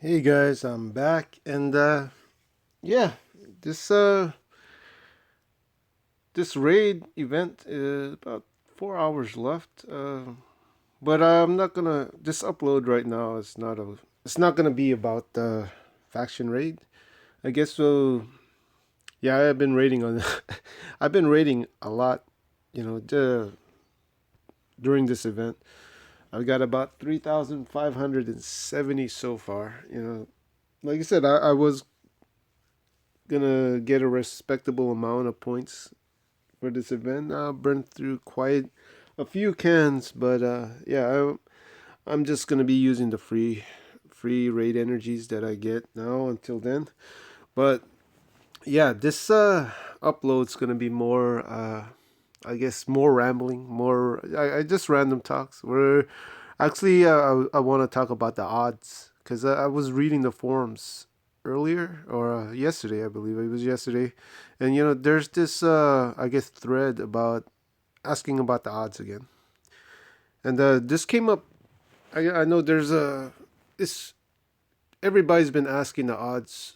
Hey guys, I'm back and yeah, this uh this raid event is about 4 hours left. But I'm not gonna this upload right now. It's not gonna be about the faction raid. I guess so. Yeah, I've been raiding on. I've been raiding a lot. During this event, I've got about 3,570 so far. Like I said, I was gonna get a respectable amount of points for this event. I burned through quite a few cans, but I'm just gonna be using the free raid energies that I get now until then. But yeah, this upload's gonna be more I guess more rambling, more I just random talks. We're actually I want to talk about the odds because I was reading the forums earlier or yesterday, I believe it was yesterday, and there's this I guess thread about asking about the odds again, and this came up. I know there's a this everybody's been asking the odds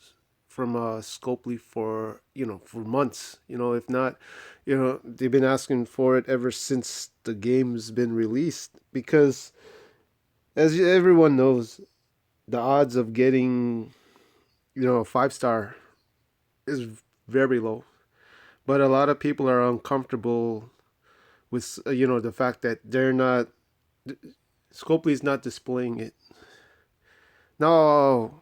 from Scopely for for months. If not, they've been asking for it ever since the game's been released. Because as everyone knows, the odds of getting a 5 star is very low. But a lot of people are uncomfortable with the fact that they're not Scopely's not displaying it. No,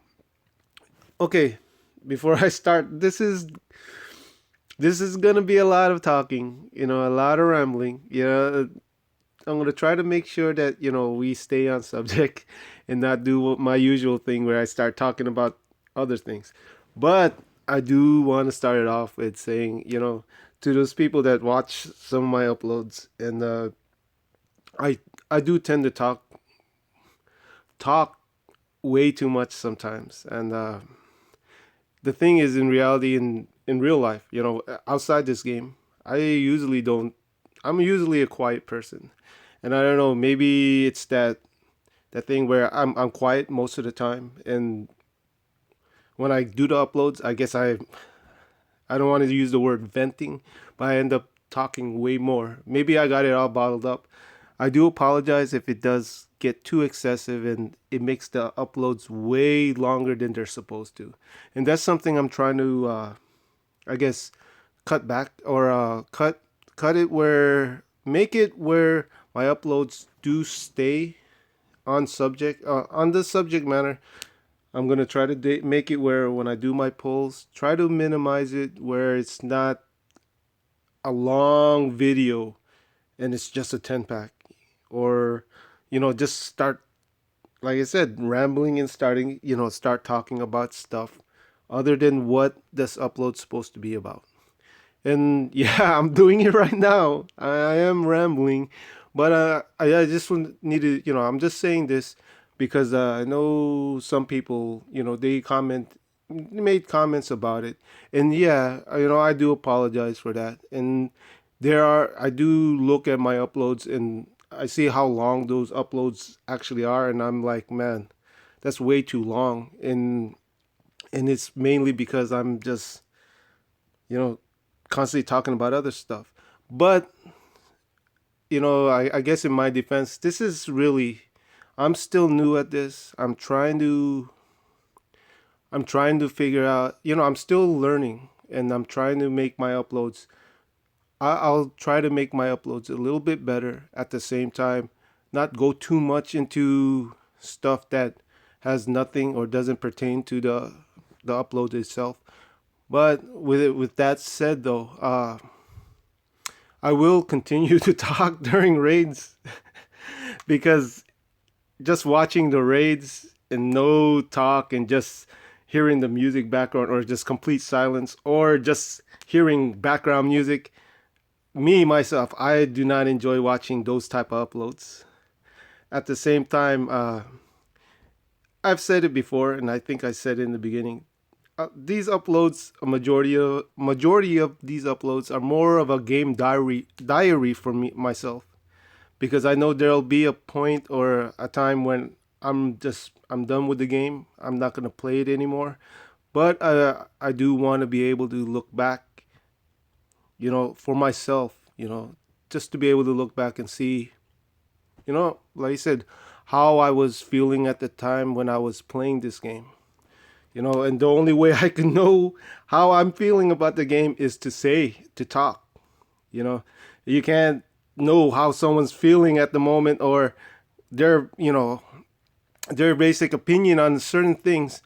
okay. Before I start, this is gonna be a lot of talking, a lot of rambling. I'm gonna try to make sure that we stay on subject and not do my usual thing where I start talking about other things. But I do want to start it off with saying, to those people that watch some of my uploads, and I I do tend to talk way too much sometimes, and the thing is, in reality, in real life, outside this game, I usually don't. I'm usually a quiet person, and I don't know. Maybe it's that thing where I'm quiet most of the time, and when I do the uploads, I guess I don't want to use the word venting, but I end up talking way more. Maybe I got it all bottled up. I do apologize if it does get too excessive and it makes the uploads way longer than they're supposed to. And that's something I'm trying to, I guess, cut back or cut it where make it where my uploads do stay on the subject matter. I'm gonna try to make it where when I do my polls, try to minimize it where it's not a long video and it's just a 10 pack, or just start, like I said, rambling and start talking about stuff other than what this upload's supposed to be about. And yeah, I'm doing it right now. I am rambling, but I just need to, I'm just saying this because I know some people, they made comments about it, and yeah, I do apologize for that. And I do look at my uploads and I see how long those uploads actually are, and I'm like, man, that's way too long, and it's mainly because I'm just, you know, constantly talking about other stuff. But I guess in my defense, this is really, I'm still new at this. I'm trying to figure out. I'm still learning, and I'm trying to make my uploads. I'll try to make my uploads a little bit better at the same time, not go too much into stuff that has nothing or doesn't pertain to the upload itself. But with that said, though, I will continue to talk during raids because just watching the raids and no talk and just hearing the music background or just complete silence or just hearing background music, me myself, I do not enjoy watching those type of uploads. At the same time, I've said it before, and I think I said it in the beginning. These uploads, a majority of these uploads are more of a game diary for me myself, because I know there'll be a point or a time when I'm done with the game. I'm not gonna play it anymore. But I do want to be able to look back, for myself, just to be able to look back and see, like I said, how I was feeling at the time when I was playing this game. And the only way I can know how I'm feeling about the game is to talk. You know, you can't know how someone's feeling at the moment, or their, their basic opinion on certain things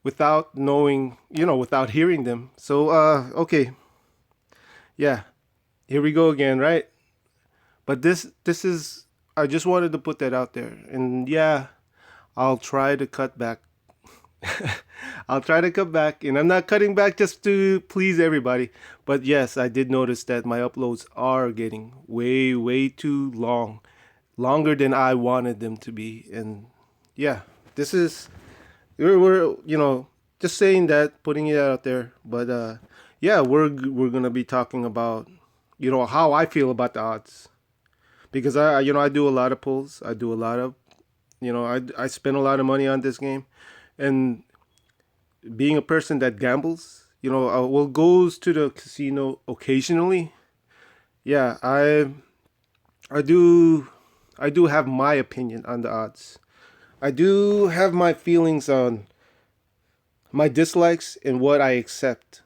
without knowing, without hearing them. So, okay, yeah, here we go again, right? But this is, I just wanted to put that out there, and yeah, I'll try to cut back. I'll try to cut back, and I'm not cutting back just to please everybody. But yes, I did notice that my uploads are getting way, way too long, longer than I wanted them to be. And yeah, this is, we're just saying that, putting it out there. But yeah, we're gonna be talking about how I feel about the odds, because I do a lot of pulls. I do a lot of, I spend a lot of money on this game, and being a person that gambles, well, goes to the casino occasionally. Yeah, I do I do have my opinion on the odds. I do have my feelings on my dislikes and what I accept.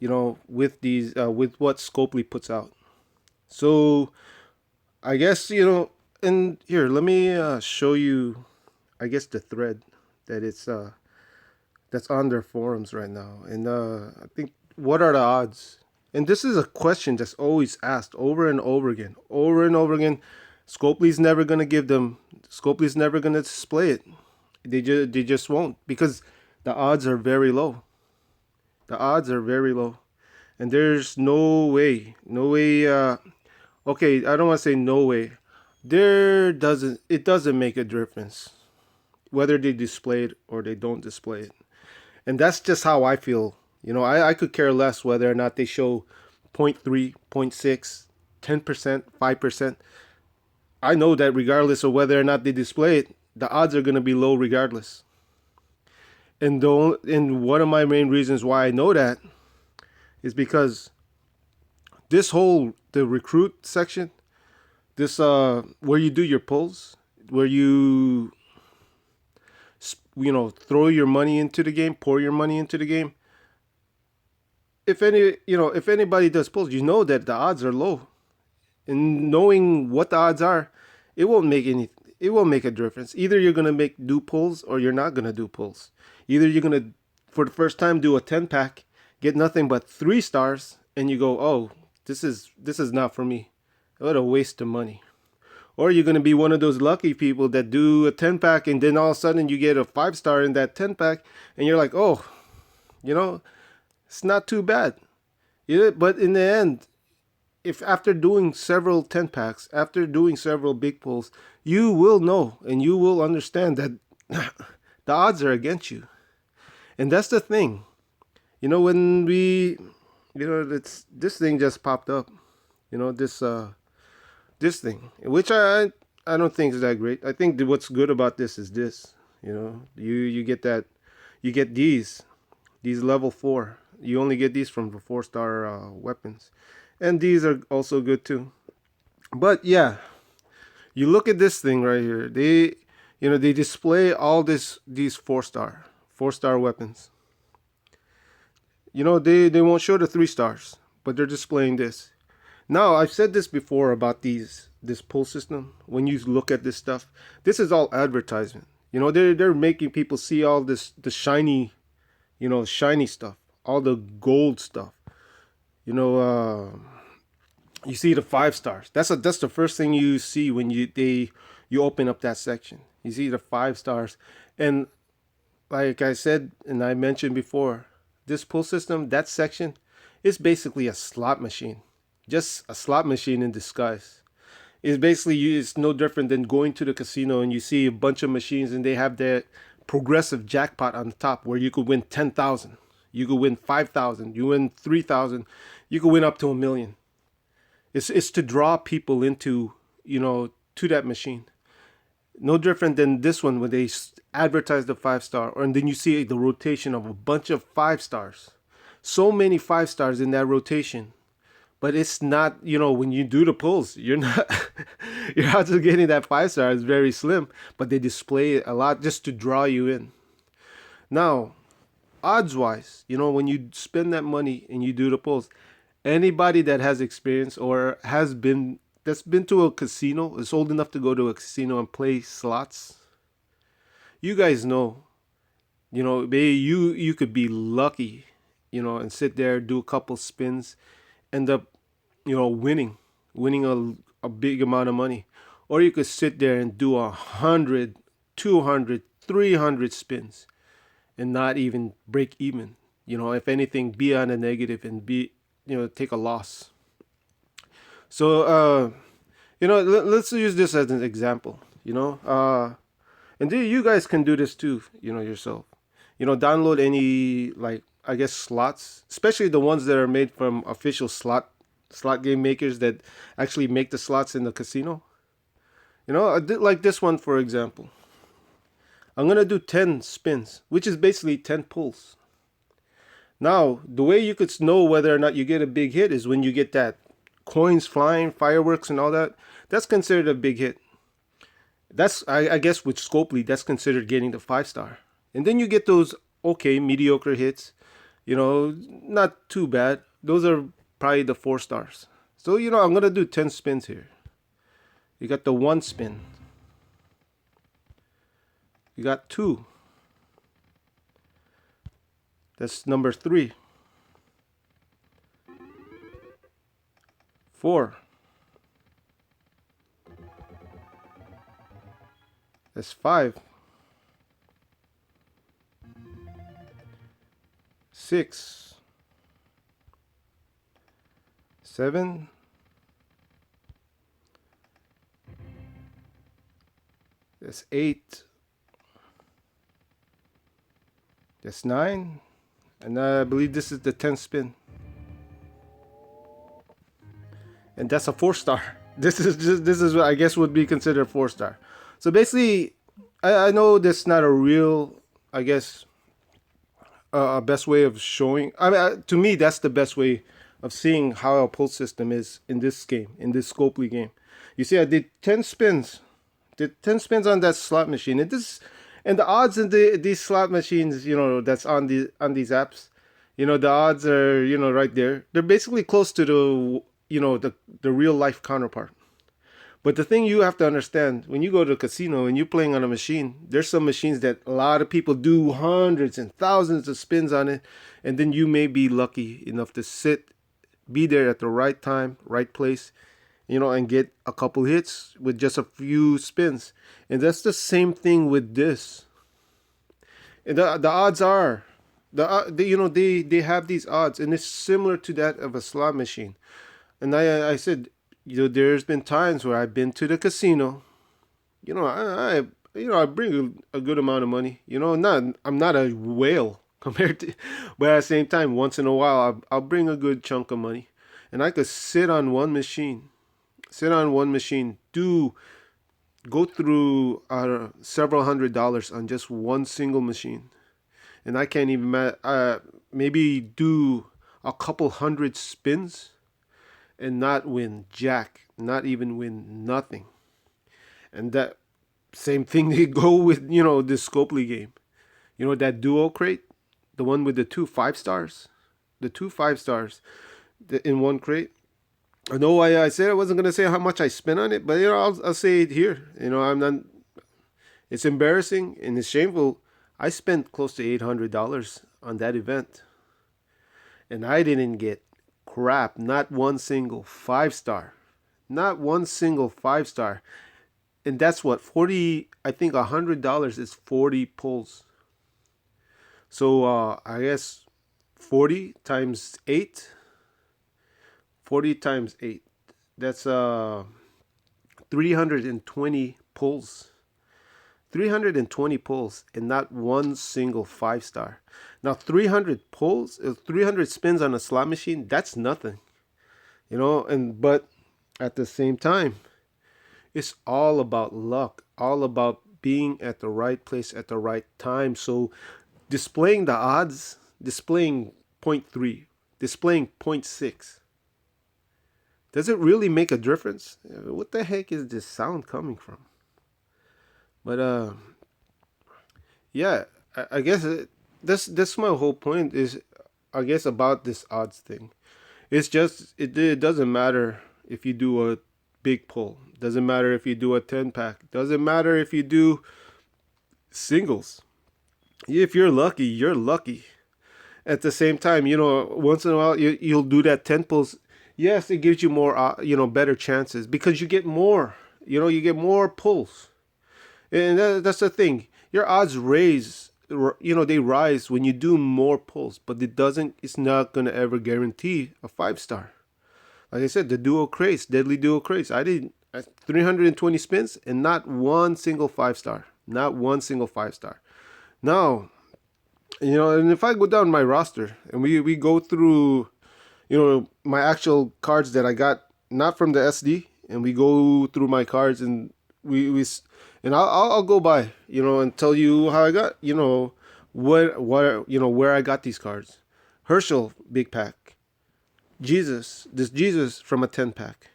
With these with what Scopely puts out. So I guess and here, let me show you. I guess the thread that it's that's on their forums right now. And I think, what are the odds? And this is a question that's always asked over and over again, over and over again. Scopely's never gonna give them. Scopely's never gonna display it. They just won't, because the odds are very low. The odds are very low, and there's no way, no way. Okay, I don't want to say no way. It doesn't make a difference whether they display it or they don't display it. And that's just how I feel. I could care less whether or not they show point 0.3, point 0.6, 10%, 5%. I know that regardless of whether or not they display it, the odds are going to be low regardless. And one of my main reasons why I know that is because the recruit section, this where you do your pulls, where throw your money into the game, pour your money into the game. If anybody does pulls, that the odds are low. And knowing what the odds are, it won't make any it won't make a difference. Either you're gonna do pulls, or you're not gonna do pulls. Either you're gonna, for the first time, do a 10 pack, get nothing but 3 stars, and you go, oh, this is not for me. What a waste of money. Or you're gonna be one of those lucky people that do a 10 pack, and then all of a sudden you get a 5 star in that 10 pack, and you're like, oh, you know, it's not too bad. Yeah, but in the end, if after doing several 10 packs, after doing several big pulls, you will know and you will understand that the odds are against you. And that's the thing. When this thing just popped up. This thing, which I don't think is that great. I think what's good about this is this. You get that, you get these level 4. You only get these from the 4 star weapons, and these are also good too. But yeah, you look at this thing right here. They display all these 4 star weapons. They won't show the 3 stars, but they're displaying this. Now, I've said this before about this pull system. When you look at this stuff, this is all advertisement. They're making people see all the shiny, shiny stuff, all the gold stuff. You know, you see the 5 stars. That's the first thing you see when you open up that section. You see the 5 stars, and like I said and I mentioned before, this pull system, that section, is basically a slot machine, just a slot machine in disguise. It's no different than going to the casino and you see a bunch of machines and they have that progressive jackpot on the top where you could win 10,000, you could win 5,000, you win 3,000, you could win up to 1 million. It's to draw people into to that machine. No different than this one when they advertise the 5 star, or and then you see the rotation of a bunch of 5 stars. So many 5 stars in that rotation, but it's not, when you do the pulls, you're not you're not just getting that 5 star. It's very slim, but they display it a lot just to draw you in. Now, odds wise, when you spend that money and you do the pulls, anybody that has experience or that's been to a casino, is old enough to go to a casino and play slots, you guys know, you could be lucky, and sit there, do a couple spins, end up, winning a big amount of money. Or you could sit there and do 100, 200, 300 spins and not even break even. If anything, be on a negative and take a loss. So, let's use this as an example, and you guys can do this too, yourself. Download any, like, I guess, slots, especially the ones that are made from official slot game makers that actually make the slots in the casino. I did like this one, for example. I'm gonna do 10 spins, which is basically 10 pulls. Now, the way you could know whether or not you get a big hit is when you get that coins flying, fireworks, and all that. That's considered a big hit. That's, I guess, with Scopely, that's considered getting the 5 star. And then you get those okay, mediocre hits, not too bad. Those are probably the 4 stars. So, I'm gonna do 10 spins here. You got the 1 spin. You got 2. That's number 3. 4. That's 5. 6. 7. That's 8. That's 9. And I believe this is the 10th spin. And that's a 4 star. This is what I guess would be considered a 4 star. So basically, I know that's not a real, I guess, a best way of showing. I mean, to me, that's the best way of seeing how a pull system is in this game, in this Scopely game. You see, I did 10 spins. Did 10 spins on that slot machine. And the odds in these slot machines, that's on these apps, the odds are, right there. They're basically close to the real life counterpart. But the thing you have to understand, when you go to a casino and you're playing on a machine, there's some machines that a lot of people do hundreds and thousands of spins on it, and then you may be lucky enough to be there at the right time, right place, and get a couple hits with just a few spins. And that's the same thing with this. And the odds are, they have these odds, and it's similar to that of a slot machine. And I said, there's been times where I've been to the casino. I bring a good amount of money. I'm not a whale compared to, but at the same time, once in a while, I'll bring a good chunk of money, and I could sit on one machine, go through several $100s on just one single machine, and I can't even maybe do a couple hundred spins and not win jack, not even win nothing. And that same thing they go with, this Scopely game. That duo crate, the one with the 2 5 stars, the 2 5 stars in one crate. I know why I said I wasn't gonna say how much I spent on it, but I'll say it here. I'm not. It's embarrassing and it's shameful. I spent close to $800 on that event, and I didn't get crap. Not one single 5 star. Not one single 5 star. And that's what, 40, I think $100 is 40 pulls. So I guess 40 times 8. 40 times 8. That's 320 pulls. 320 pulls and not one single 5 star. Now 300 pulls, 300 spins on a slot machine, that's nothing. But at the same time, It's all about luck, all about being at the right place at the right time. So displaying the odds, displaying point 0.3, displaying point 0.6, does it really make a difference? What the heck is this sound coming from? But yeah, I guess that's my whole point is, I guess, about this odds thing. It's just it doesn't matter if you do a big pull. Doesn't matter if you do a 10 pack. Doesn't matter if you do singles. If you're lucky, you're lucky. At the same time, once in a while you'll do that 10 pulls. Yes, it gives you more, better chances because you get more. You get more pulls, and that's the thing. Your odds they rise when you do more pulls, but it doesn't. It's not gonna ever guarantee a 5 star. Like I said, the duo craze, deadly duo craze. I did 320 spins and not one single 5 star. Not one single 5 star. Now, and if I go down my roster and we go through, my actual cards that I got not from the SD, and we go through my cards, and and I'll go by, and tell you how I got, where I got these cards. Herschel, big pack. Jesus from a 10 pack.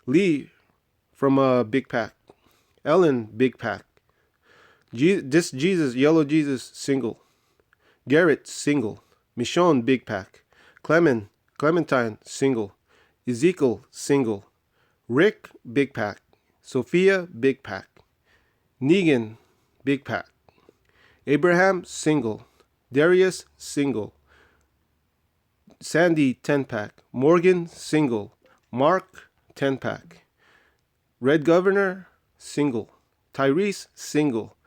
Lee from a big pack. Ellen, big pack. This Jesus, yellow Jesus, single. Garrett, single. Michonne, big pack. Clementine, single. Ezekiel, single. Rick, big pack. Sophia, big pack. Negan, big pack. Abraham, single. Darius, single. Sandy, 10 pack. Morgan, single. Mark, 10 pack. Red Governor, single. Tyrese, single.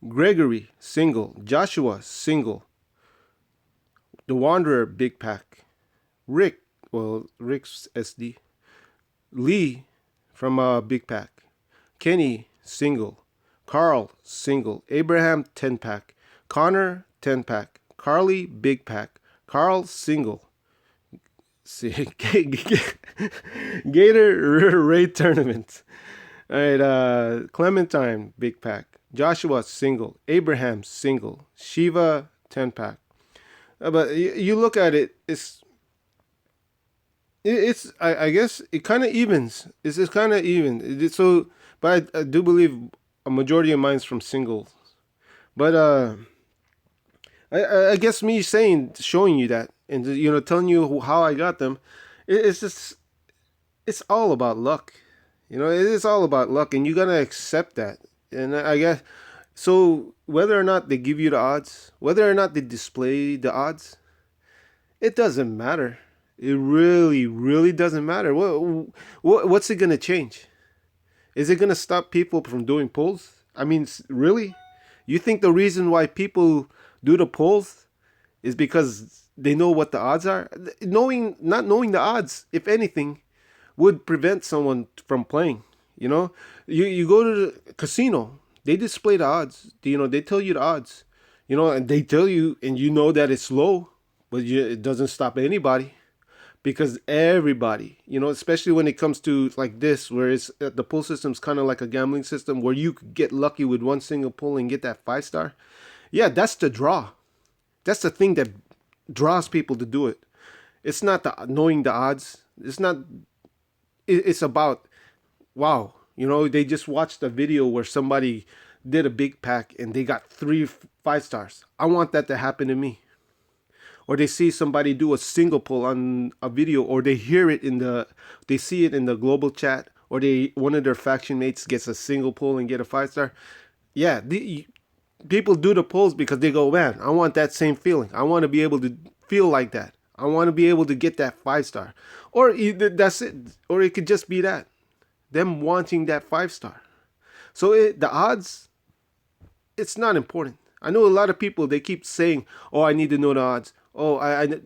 Gregory, single. Joshua, single. The Wanderer, big pack. Rick's SD. Lee from a big pack. Kenny, single. Carl, single. Abraham, 10 pack. Connor, 10 pack. Carly, big pack. Carl, single. Gator Raid Tournament. All right, Clementine, big pack. Joshua, single. Abraham, single. Shiva, 10 pack. But you look at it, I guess it kind of evens. It's kind of even. So, but I do believe a majority of mine's from singles. But I guess me showing you that, and telling you how I got them, it's all about luck. It is all about luck, and you gotta accept that. And I guess so. Whether or not they give you the odds, whether or not they display the odds, it doesn't matter. It really, really doesn't matter. What's it gonna change? Is it gonna stop people from doing polls? I mean, really? You think the reason why people do the polls is because they know what the odds are? Not knowing the odds, if anything, would prevent someone from playing. You go to the casino, they display the odds. They tell you the odds. And they tell you, and that it's low, but it doesn't stop anybody, because everybody, especially when it comes to like this, where it's the pull system's kind of like a gambling system, where you could get lucky with one single pull and get that 5 star. Yeah, that's the draw. That's the thing that draws people to do it. It's not knowing the odds. It's not. It's about, wow, they just watched a video where somebody did a big pack and they got 3 5 stars. I want that to happen to me. Or they see somebody do a single pull on a video, or they they see it in the global chat, or one of their faction mates gets a single pull and get a 5 star. Yeah, people do the pulls because they go, man, I want that same feeling. I want to be able to feel like that. I want to be able to get that 5 star. Or that's it. Or it could just be that. Them wanting that 5 star. So the odds, it's not important. I know a lot of people, they keep saying, oh, I need to know the odds. Oh,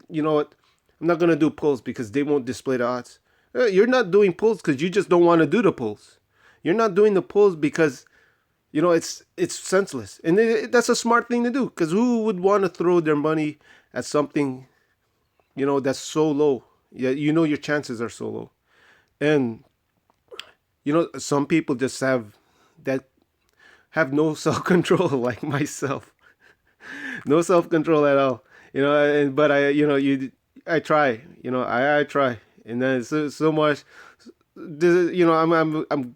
you know what? I'm not going to do pulls because they won't display the odds. You're not doing pulls because you just don't want to do the pulls. You're not doing the pulls because, it's senseless. And that's a smart thing to do, because who would want to throw their money at something, that's so low? Yeah, your chances are so low. And Some people just that have no self control, like myself, no self control at all. And but I try. I try, and then so much. I'm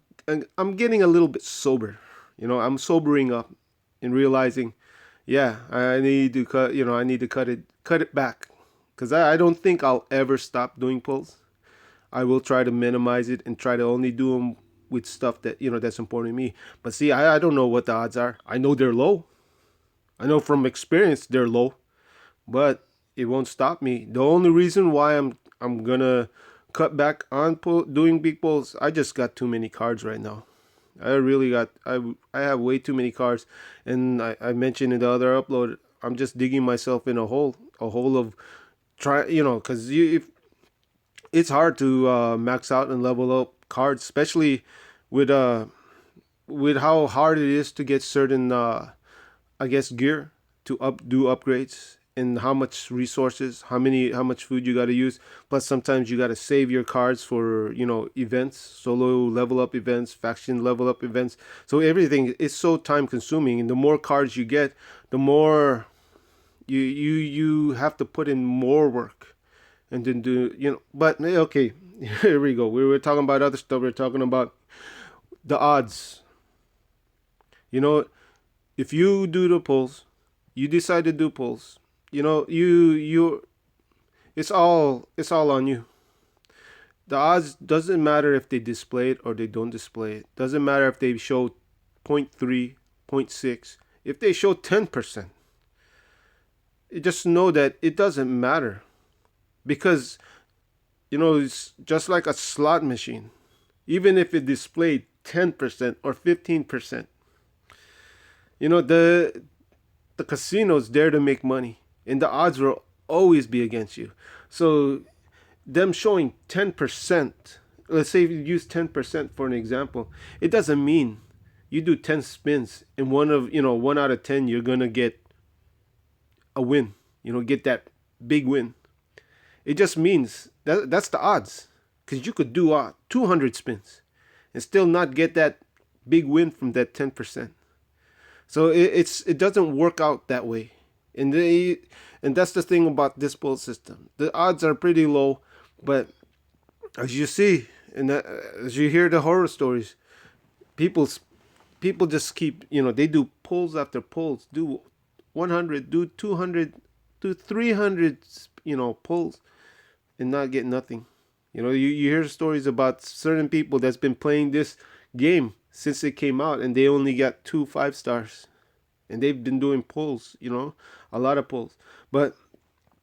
getting a little bit sober. I'm sobering up and realizing, yeah, I need to cut. I need to cut it back, because I don't think I'll ever stop doing pulls. I will try to minimize it and try to only do them with stuff that's important to me. But see, I don't know what the odds are. I know they're low. I know from experience they're low, but it won't stop me. The only reason why I'm gonna cut back on doing big pulls, I just got too many cards right now. I have way too many cards, and I mentioned in the other upload, I'm just digging myself in a hole of because it's hard to max out and level up cards, especially with uh with how hard it is to get certain I guess gear to do upgrades, and how much resources, how much food you got to use. Plus, sometimes you got to save your cards for events, solo level up events, faction level up events. So everything is so time consuming, and the more cards you get, the more you have to put in more work, and then do. But okay, here we go. We were talking about other stuff. We are talking about the odds. You know, if you do the pulls, you decide to do pulls. You it's all on you. The odds doesn't matter if they display it or they don't display it. Doesn't matter if they show point 0.3, point 0.6. If they show 10%, you just know that it doesn't matter, because it's just like a slot machine. Even if it displayed 10% or 15%, the casino's there to make money, and the odds will always be against you. So them showing 10%, let's say if you use 10% for an example, it doesn't mean you do 10 spins and one out of 10 you're going to get a win, get that big win. It just means that's the odds, because you could do 200 spins and still not get that big win from that 10%. So it doesn't work out that way, and that's the thing about this pull system. The odds are pretty low, but as you see, and as you hear the horror stories, people people just keep they do pulls after pulls, do 100, do 200, do 300 pulls, and not get nothing. You hear stories about certain people that's been playing this game since it came out, and they only got 2 5 stars, and they've been doing pulls, a lot of pulls. But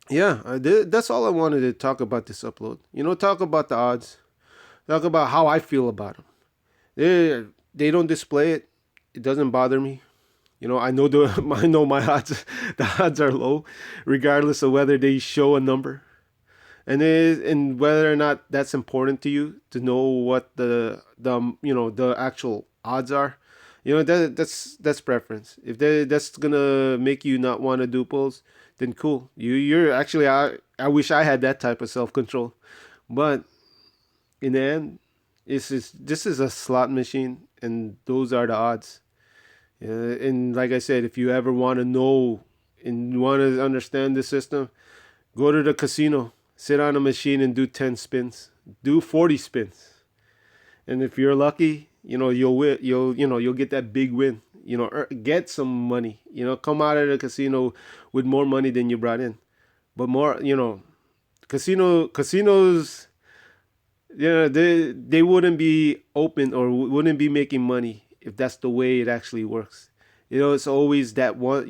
yeah, that's all I wanted to talk about this upload. Talk about the odds, talk about how I feel about them. They don't display it. It doesn't bother me. I know I know my odds. The odds are low, regardless of whether they show a number, and whether or not that's important to you to know what the actual odds are. That's preference. If that's gonna make you not want to do pulls, then cool. You're actually, I wish I had that type of self control, but in the end, this is a slot machine, and those are the odds. And like I said, if you ever want to know and want to understand the system, go to the casino, sit on a machine, and do 10 spins, do 40 spins, and if you're lucky, you'll win. You'll get that big win. Get some money. Come out of the casino with more money than you brought in, but more. Casinos. They wouldn't be open or wouldn't be making money if that's the way it actually works. It's always that one.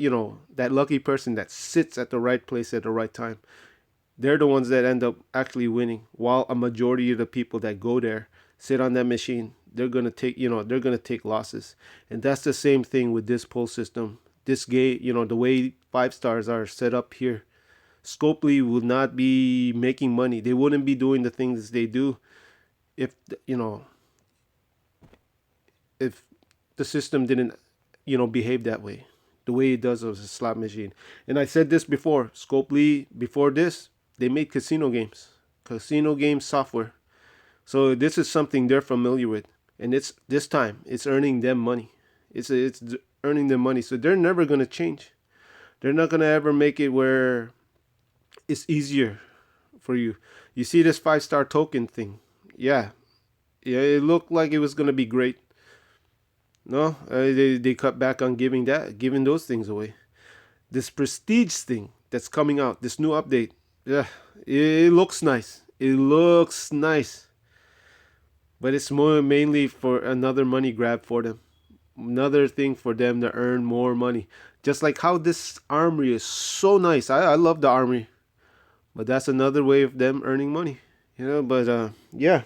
That lucky person that sits at the right place at the right time. They're the ones that end up actually winning, while a majority of the people that go there sit on that machine. They're gonna take losses, and that's the same thing with this pull system. This game, the way 5 stars are set up here, Scopely would not be making money. They wouldn't be doing the things they do if if the system didn't behave that way, the way it does as a slot machine. And I said this before. Scopely, before this, they made casino game software. So this is something they're familiar with. and it's this time it's earning them money. It's earning them money, so they're never gonna change. They're not gonna ever make it where it's easier for you. You see this 5 star token thing? Yeah, yeah. It looked like it was gonna be great. No, they cut back on giving those things away. This prestige thing that's coming out, this new update. Yeah, it looks nice. It looks nice, but it's more mainly for another money grab for them. Another thing for them to earn more money. Just like how this armory is so nice. I love the armory, but that's another way of them earning money. But yeah,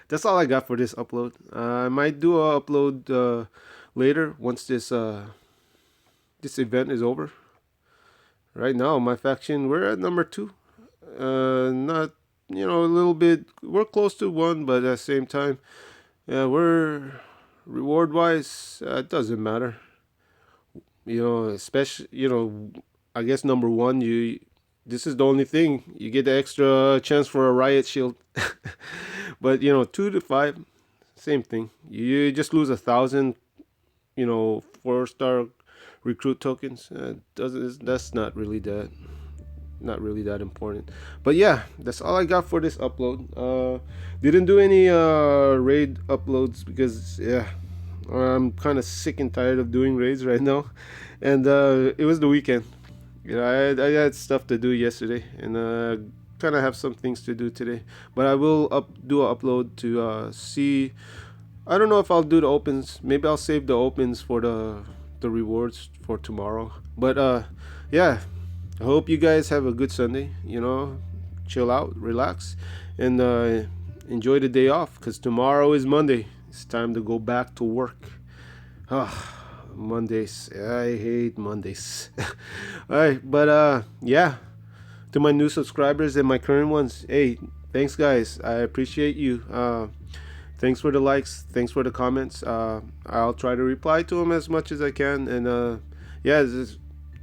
that's all I got for this upload. I might do a upload later once this event is over. Right now, my faction, we're at number 2. Not, a little bit. We're close to 1, but at the same time, yeah, we're reward wise. It doesn't matter. Especially, I guess number 1, this is the only thing you get the extra chance for a riot shield. But 2 to 5, same thing. You just lose 1,000. 4 star recruit tokens. That's not really that important. But yeah, that's all I got for this upload. Didn't do any raid uploads because yeah, I'm kind of sick and tired of doing raids right now, and it was the weekend. I had stuff to do yesterday, and kind of have some things to do today. But I will do an upload to see. I don't know if I'll do the opens. Maybe I'll save the opens for the rewards for tomorrow. But yeah, I hope you guys have a good Sunday. Chill out, relax, and enjoy the day off. Cause tomorrow is Monday. It's time to go back to work. Ah, Mondays. I hate Mondays. All right, but yeah. To my new subscribers and my current ones, hey, thanks guys. I appreciate you. Thanks for the likes. Thanks for the comments. I'll try to reply to them as much as I can. And yeah,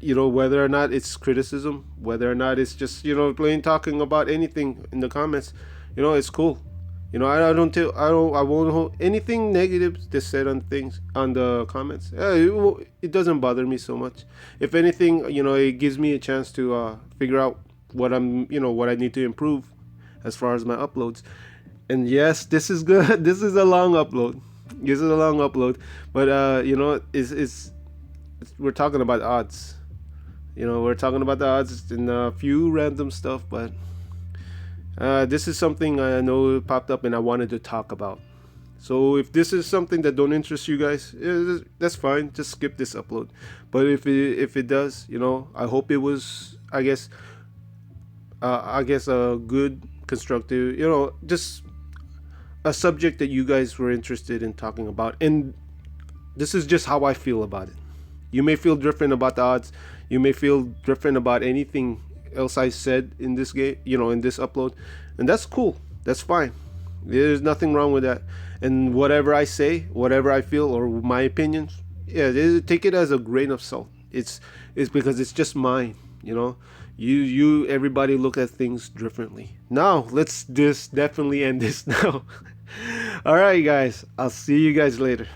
whether or not it's criticism, whether or not it's just plain talking about anything in the comments, it's cool. I won't hold anything negative that's said on things on the comments. It doesn't bother me so much. If anything, it gives me a chance to figure out what I need to improve as far as my uploads. And yes, this is good. This is a long upload. But we're talking about odds. We're talking about the odds and a few random stuff, but this is something I know popped up and I wanted to talk about. So if this is something that don't interest you guys, that's fine. Just skip this upload. But if it does, I hope it was, I guess a good, constructive, just a subject that you guys were interested in talking about. And this is just how I feel about it. You may feel different about the odds. You may feel different about anything else I said in this game, in this upload. And that's cool. That's fine. There's nothing wrong with that. And whatever I say, whatever I feel, or my opinions, yeah, take it as a grain of salt. It's because it's just mine, everybody look at things differently. Now let's just definitely end this now. All right guys, I'll see you guys later.